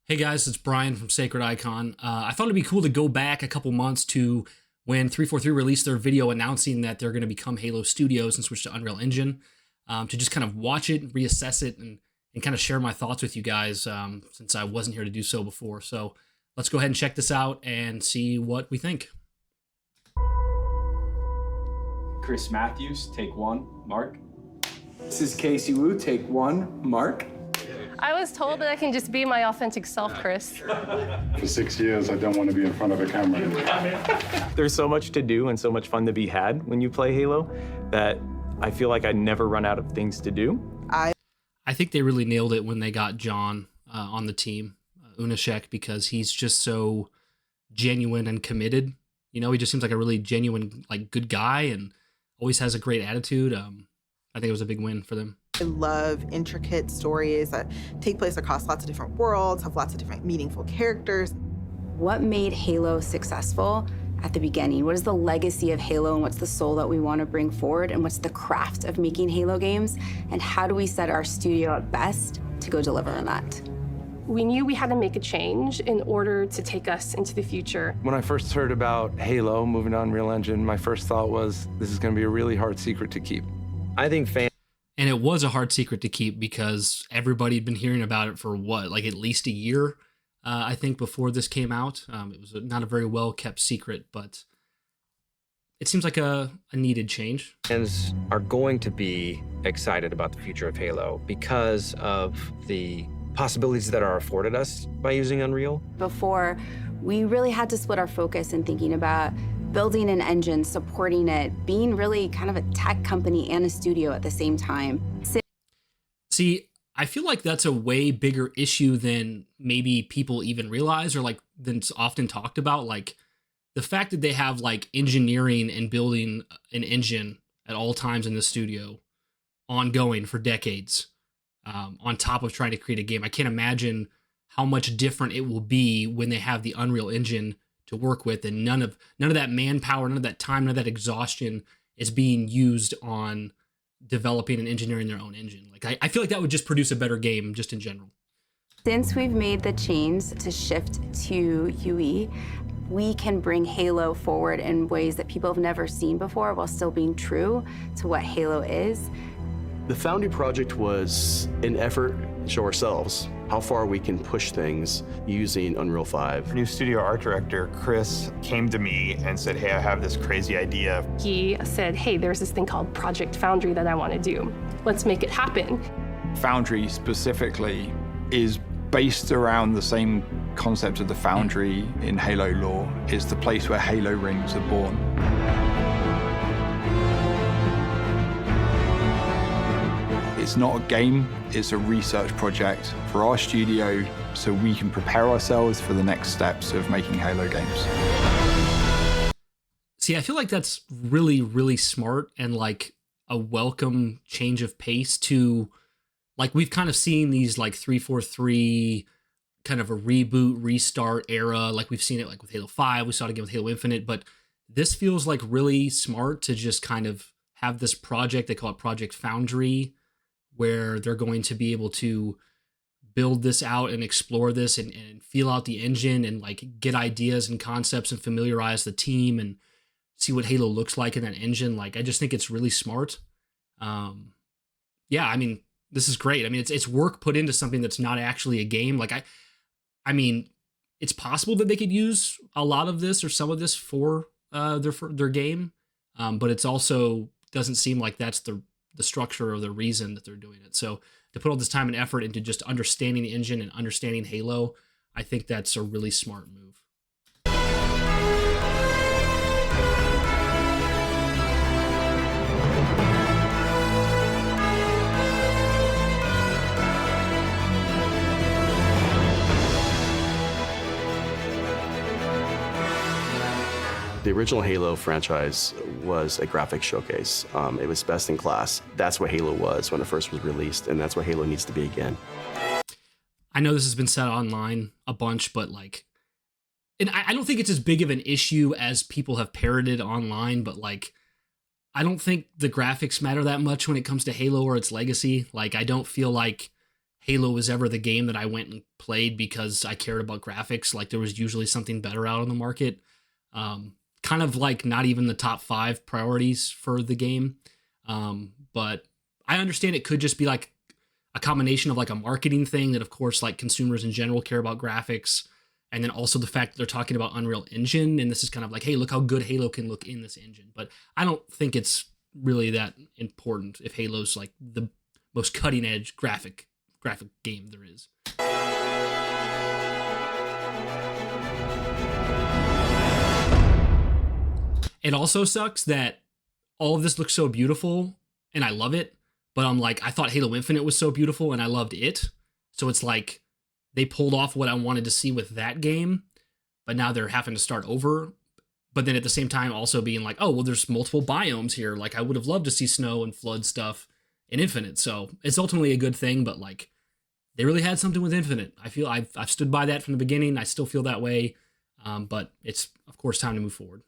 Hey guys, it's Bryan from Sacred Icon. I thought it'd be cool to go back a couple months to when 343 released their video announcing that they're going to become Halo Studios and switch to Unreal Engine, to just kind of watch it, reassess it, and kind of share my thoughts with you guys, since I wasn't here to do so before. So let's go ahead and check this out and see what we think. Chris Matthews, take one. Mark. This is Casey Wu, take one. Mark. I was told that I can just be my authentic self, Chris. For 6 years, I don't want to be in front of a camera. There's so much to do and so much fun to be had when you play Halo that I feel like I never run out of things to do. I think they really nailed it when they got John on the team, Unashek, because he's just so genuine and committed. You know, he just seems like a really genuine, like, good guy and always has a great attitude. I think it was a big win for them. I love intricate stories that take place across lots of different worlds, have lots of different meaningful characters. What made Halo successful at the beginning? What is the legacy of Halo, and what's the soul that we want to bring forward, and what's the craft of making Halo games, and how do we set our studio at best to go deliver on that? We knew we had to make a change in order to take us into the future. When I first heard about Halo moving to Unreal Engine, my first thought was, this is going to be a really hard secret to keep. I think fans. And it was a hard secret to keep because everybody had been hearing about it for what, like at least a year, I think, before this came out. It was not a very well kept secret, but it seems like a needed change. Fans are going to be excited about the future of Halo because of the possibilities that are afforded us by using Unreal. Before, we really had to split our focus in thinking about building an engine, supporting it, being really kind of a tech company and a studio at the same time. See, I feel like that's a way bigger issue than maybe people even realize, or like than it's often talked about. Like the fact that they have like engineering and building an engine at all times in the studio, ongoing for decades, on top of trying to create a game. I can't imagine how much different it will be when they have the Unreal Engine to work with, and none of that manpower, none of that time, none of that exhaustion is being used on developing and engineering their own engine. Like I feel like that would just produce a better game just in general. Since we've made the change to shift to UE, we can bring Halo forward in ways that people have never seen before while still being true to what Halo is. The Foundry project was an effort to show ourselves how far we can push things using Unreal 5. New studio art director, Chris, came to me and said, hey, I have this crazy idea. He said, hey, there's this thing called Project Foundry that I want to do. Let's make it happen. Foundry specifically is based around the same concept of the Foundry in Halo lore. It's the place where Halo rings are born. It's not a game, it's a research project for our studio so we can prepare ourselves for the next steps of making Halo games. See, I feel like that's really, really smart and like a welcome change of pace to, like, we've kind of seen these like 343 kind of a reboot, restart era. Like we've seen it like with Halo 5, we saw it again with Halo Infinite, but this feels like really smart to just kind of have this project, they call it Project Foundry, where they're going to be able to build this out and explore this and feel out the engine and like get ideas and concepts and familiarize the team and see what Halo looks like in that engine. Like, I just think it's really smart. Yeah, I mean, this is great. I mean, it's work put into something that's not actually a game. Like, I mean, it's possible that they could use a lot of this or some of this for their game, but it's also doesn't seem like that's the structure or the reason that they're doing it. So to put all this time and effort into just understanding the engine and understanding Halo, I think that's a really smart move. The original Halo franchise was a graphics showcase. It was best in class. That's what Halo was when it first was released, and that's what Halo needs to be again. I know this has been said online a bunch, but like, and I don't think it's as big of an issue as people have parroted online, but like, I don't think the graphics matter that much when it comes to Halo or its legacy. Like, I don't feel like Halo was ever the game that I went and played because I cared about graphics. Like there was usually something better out on the market. Kind of like not even the top 5 priorities for the game. But I understand it could just be like a combination of like a marketing thing that of course like consumers in general care about graphics. And then also the fact that they're talking about Unreal Engine. And this is kind of like, hey, look how good Halo can look in this engine. But I don't think it's really that important if Halo's like the most cutting edge graphic game there is. It also sucks that all of this looks so beautiful and I love it, but I'm like, I thought Halo Infinite was so beautiful and I loved it. So it's like they pulled off what I wanted to see with that game, but now they're having to start over. But then at the same time also being like, oh, well, there's multiple biomes here. Like I would have loved to see snow and flood stuff in Infinite. So it's ultimately a good thing, but like they really had something with Infinite. I feel I've stood by that from the beginning. I still feel that way. But it's of course time to move forward.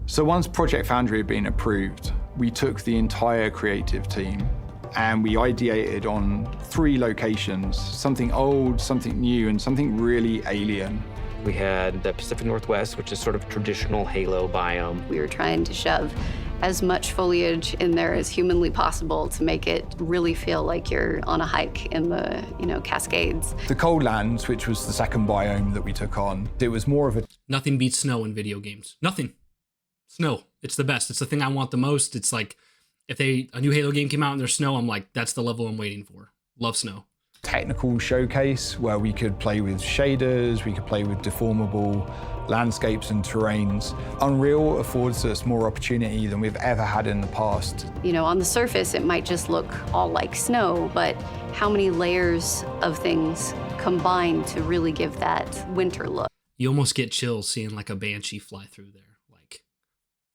So once Project Foundry had been approved, we took the entire creative team and we ideated on 3 locations, something old, something new, and something really alien. We had the Pacific Northwest, which is sort of traditional Halo biome. We were trying to shove as much foliage in there as humanly possible to make it really feel like you're on a hike in the, Cascades. The Cold Lands, which was the second biome that we took on, it was more of a... Nothing beats snow in video games. Nothing. Snow. It's the best. It's the thing I want the most. It's like if a new Halo game came out and there's snow, I'm like, that's the level I'm waiting for. Love snow. Technical showcase where we could play with shaders, we could play with deformable landscapes and terrains. Unreal affords us more opportunity than we've ever had in the past. On the surface, it might just look all like snow, but how many layers of things combine to really give that winter look? You almost get chills seeing like a Banshee fly through there. Like,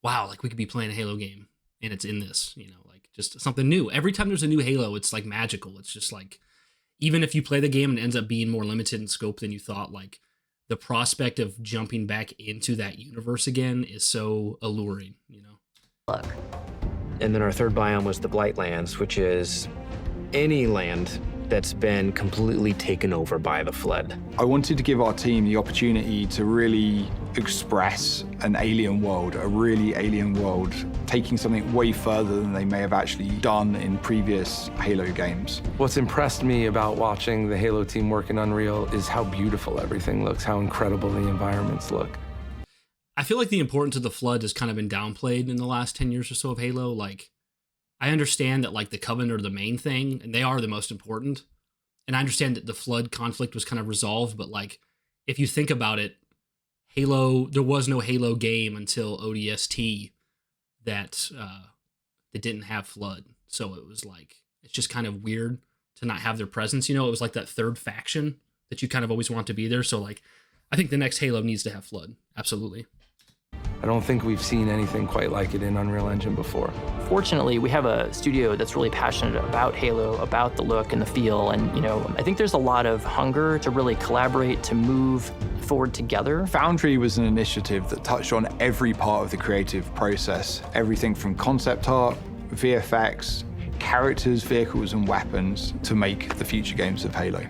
wow, like we could be playing a Halo game and it's in this, like just something new. Every time there's a new Halo, it's like magical. It's just like, even if you play the game and it ends up being more limited in scope than you thought, like the prospect of jumping back into that universe again is so alluring, Look. And then our third biome was the Blightlands, which is any land that's been completely taken over by the flood. I wanted to give our team the opportunity to really express an alien world, a really alien world, taking something way further than they may have actually done in previous Halo games. What's impressed me about watching the Halo team work in Unreal is how beautiful everything looks, how incredible the environments look. I feel like the importance of the flood has kind of been downplayed in the last 10 years or so of Halo. Like, I understand that like the Covenant are the main thing and they are the most important. And I understand that the flood conflict was kind of resolved, but like, if you think about it, Halo, there was no Halo game until ODST that didn't have flood. So it was like, it's just kind of weird to not have their presence. It was like that third faction that you kind of always want to be there. So like, I think the next Halo needs to have flood. Absolutely. I don't think we've seen anything quite like it in Unreal Engine before. Fortunately, we have a studio that's really passionate about Halo, about the look and the feel, and I think there's a lot of hunger to really collaborate, to move forward together. Foundry was an initiative that touched on every part of the creative process, everything from concept art, VFX, characters, vehicles, and weapons to make the future games of Halo.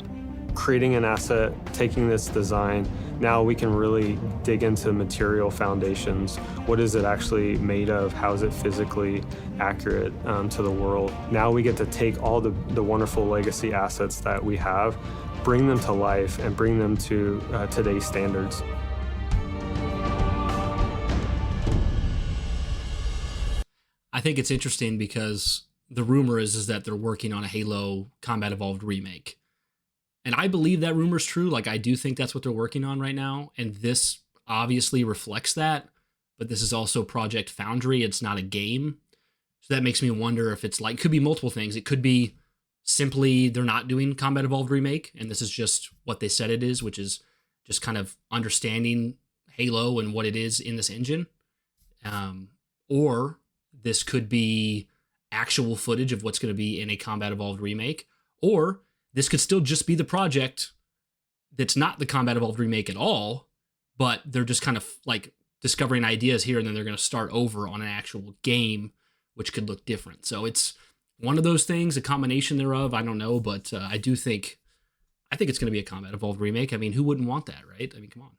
Creating an asset, taking this design, now we can really dig into material foundations. What is it actually made of? How is it physically accurate to the world? Now we get to take all the wonderful legacy assets that we have, bring them to life, and bring them to today's standards. I think it's interesting because the rumor is that they're working on a Halo Combat Evolved remake. And I believe that rumor's true. Like, I do think that's what they're working on right now. And this obviously reflects that. But this is also Project Foundry. It's not a game. So that makes me wonder if it's like, could be multiple things. It could be simply they're not doing Combat Evolved Remake. And this is just what they said it is, which is just kind of understanding Halo and what it is in this engine. Or this could be actual footage of what's going to be in a Combat Evolved Remake. Or this could still just be the project that's not the Combat Evolved remake at all, but they're just kind of like discovering ideas here and then they're going to start over on an actual game, which could look different. So it's one of those things, a combination thereof. I don't know, but I think it's going to be a Combat Evolved remake. I mean, who wouldn't want that, right? I mean, come on.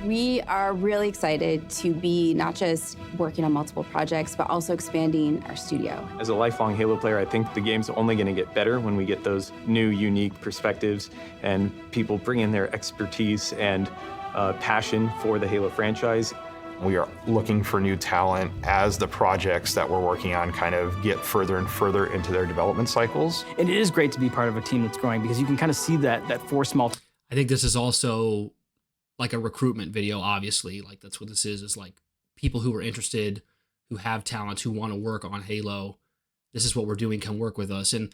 We are really excited to be not just working on multiple projects, but also expanding our studio. As a lifelong Halo player, I think the game's only going to get better when we get those new, unique perspectives and people bring in their expertise and passion for the Halo franchise. We are looking for new talent as the projects that we're working on kind of get further and further into their development cycles. And it is great to be part of a team that's growing because you can kind of see that four small. I think this is also like a recruitment video, obviously. Like that's what this is like people who are interested, who have talents, who want to work on Halo. This is what we're doing, come work with us. And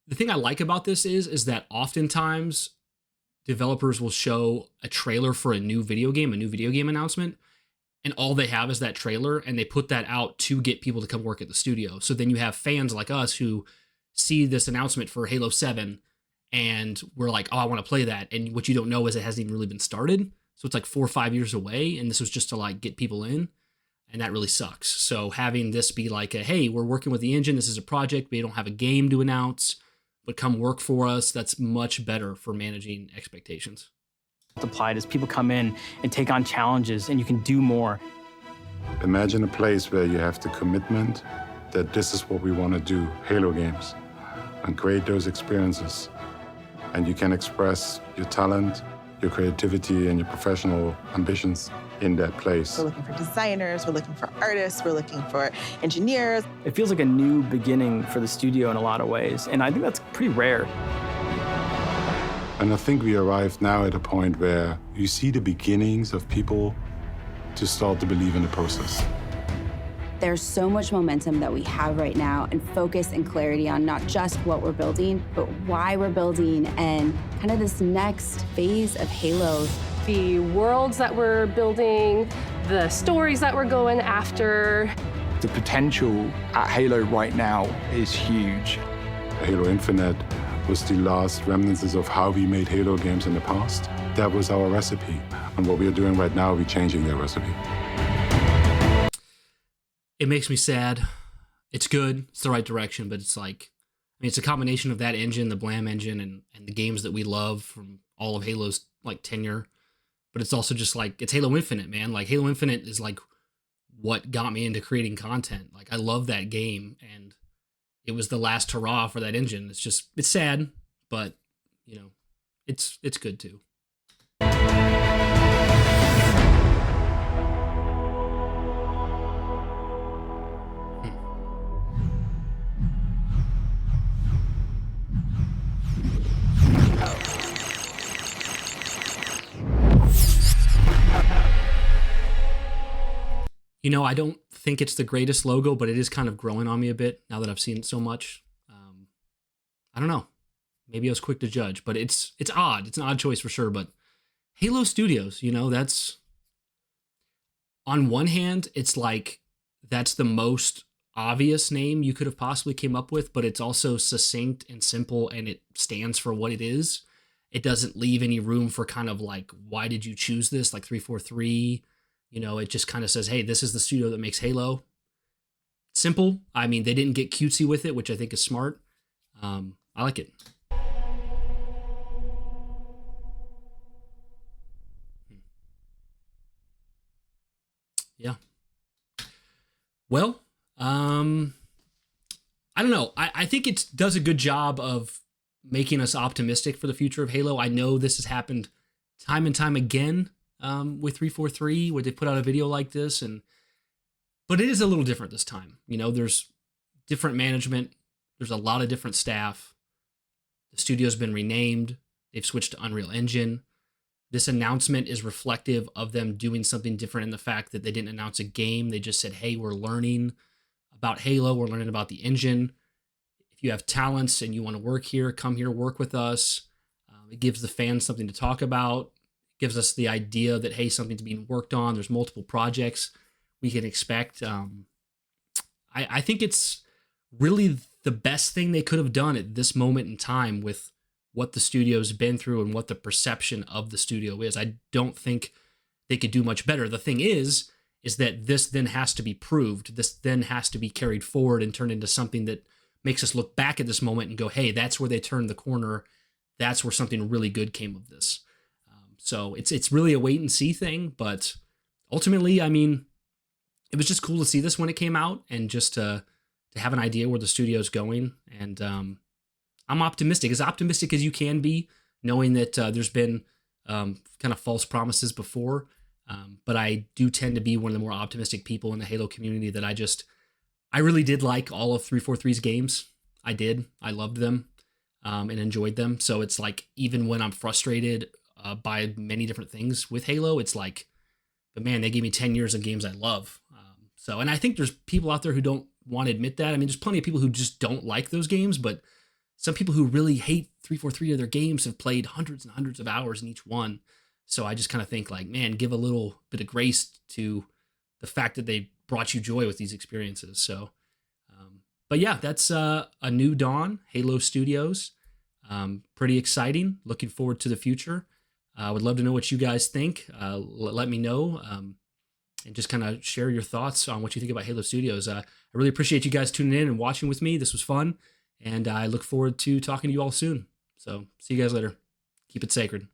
the thing I like about this is that oftentimes developers will show a trailer for a new video game announcement, and all they have is that trailer, and they put that out to get people to come work at the studio. So then you have fans like us who see this announcement for Halo 7, and we're like, oh, I want to play that. And what you don't know is it hasn't even really been started. So it's like 4 or 5 years away, and this was just to like get people in, and that really sucks. So having this be like hey, we're working with the engine, this is a project, we don't have a game to announce, but come work for us, that's much better for managing expectations. Multiplied as people come in and take on challenges, and you can do more. Imagine a place where you have the commitment that this is what we want to do, Halo games, and create those experiences. And you can express your talent, your creativity, and your professional ambitions in that place. We're looking for designers, we're looking for artists, we're looking for engineers. It feels like a new beginning for the studio in a lot of ways, and I think that's pretty rare. And I think we arrived now at a point where you see the beginnings of people to start to believe in the process. There's so much momentum that we have right now, and focus and clarity on not just what we're building, but why we're building and kind of this next phase of Halo. The worlds that we're building, the stories that we're going after. The potential at Halo right now is huge. Halo Infinite was the last remnants of how we made Halo games in the past. That was our recipe. And what we are doing right now, we're changing that recipe. It makes me sad. It's good. It's the right direction, but it's like, I mean, it's a combination of that engine, the Blam engine, and the games that we love from all of Halo's like tenure. But it's also just like, it's Halo Infinite, man. Like Halo Infinite is like what got me into creating content. Like I love that game, and it was the last hurrah for that engine. It's sad, but you know, it's good too. You know, I don't think it's the greatest logo, but it is kind of growing on me a bit now that I've seen it so much. I don't know. Maybe I was quick to judge, but it's odd. It's an odd choice for sure, but Halo Studios, you know, that's... On one hand, it's like that's the most obvious name you could have possibly came up with, but it's also succinct and simple, and it stands for what it is. It doesn't leave any room for kind of like, why did you choose this? Like 343... You know, it just kind of says, hey, this is the studio that makes Halo. Simple. I mean, they didn't get cutesy with it, which I think is smart. I like it. Yeah. Well, I don't know. I think it does a good job of making us optimistic for the future of Halo. I know this has happened time and time again. With 343, where they put out a video like this, but it is a little different this time. You know, there's different management, there's a lot of different staff. The studio's been renamed, they've switched to Unreal Engine. This announcement is reflective of them doing something different in the fact that they didn't announce a game. They just said, hey, we're learning about Halo, we're learning about the engine. If you have talents and you want to work here, come here, work with us. It gives the fans something to talk about. Gives us the idea that, hey, something's being worked on. There's multiple projects we can expect. I think it's really the best thing they could have done at this moment in time with what the studio's been through and what the perception of the studio is. I don't think they could do much better. The thing is is that this then has to be proved. This then has to be carried forward and turned into something that makes us look back at this moment and go, hey, that's where they turned the corner. That's where something really good came of this. So it's really a wait and see thing, but ultimately, I mean, it was just cool to see this when it came out and just to have an idea where the studio's going. And I'm optimistic as you can be, knowing that there's been kind of false promises before. But I do tend to be one of the more optimistic people in the Halo community that I really did like all of 343's games. I did. I loved them and enjoyed them. So it's like, even when I'm frustrated by many different things with Halo, it's like, but man, they gave me 10 years of games I love. And I think there's people out there who don't want to admit that. I mean, there's plenty of people who just don't like those games, but some people who really hate 343 of their games have played hundreds and hundreds of hours in each one. So I just kind of think like, man, give a little bit of grace to the fact that they brought you joy with these experiences. So, but yeah, that's a new dawn, Halo Studios. Pretty exciting. Looking forward to the future. I would love to know what you guys think. Let me know and just kind of share your thoughts on what you think about Halo Studios. I really appreciate you guys tuning in and watching with me. This was fun, and I look forward to talking to you all soon. So see you guys later. Keep it sacred.